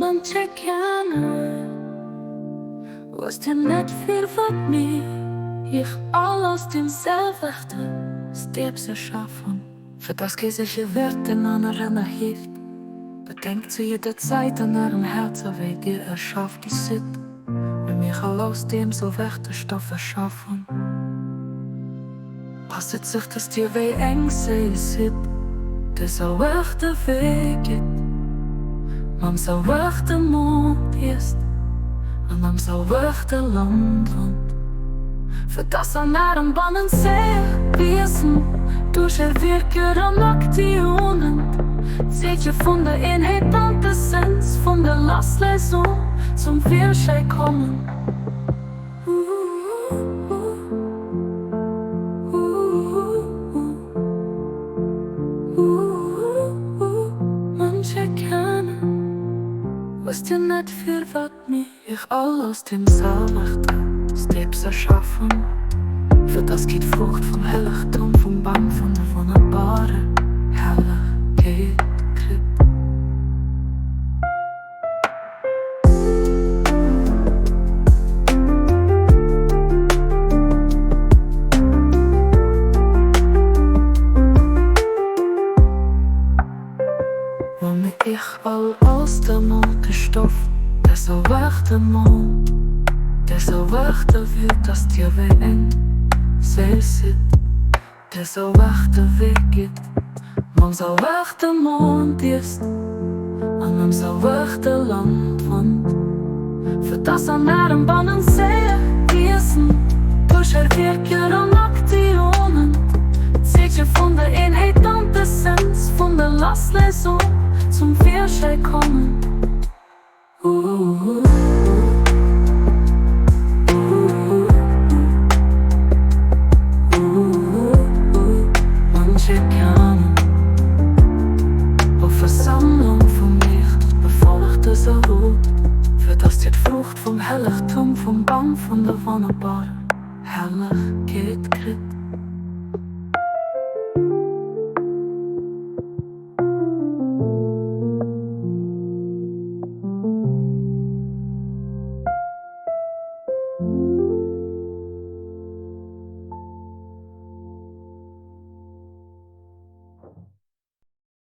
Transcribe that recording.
manche kennen, was dir nicht viel wird mir. Ich all aus demselben Steps erschaffen. Für das gesäche Wert in anderen hilft. Bedenkt zu jeder Zeit an eurem Herzen, wie dir erschafft die Sit. Wenn mich all aus dem so werte Stoff erschaffen. Passet sich das dir wie eng sei sit. Das auch echt der Weg geht. Man so echt der Mond ist. Und man so echt der Land wohnt. Für das an einem Bannen sehr wissen. Durch Wirken und Aktionen. Seht ihr von der Einheit und Essenz, von der Lastlesung zum Wirschein kommen. Manche kennen, was dir nicht viel wird mir. Ich all aus dem selben Steps erschaffen. Für das geht Frucht vom Helligtum, vom Baum, von der wunderbaren Herrlichkeit. Womit ich all aus dem Mond Stoff, der so wacht der Mond, der so wacht wird, dass dir wie eng sit, der so wacht der Weg geht. Man so wacht der Mond ist, und man so wacht der Land wohnt. Für das an einem Bannen sehr wissen, durch Wirken und Aktionen. Seht ihr von der Einheit und Essenz, von der Lastlesung zum Wirschein kommen. Manche kennen auf Versammlung vom Licht, befolgte so gut. Für das die Frucht vom Helligtum, vom Baum, von der wunderbaren Herrlichkeit kriegt.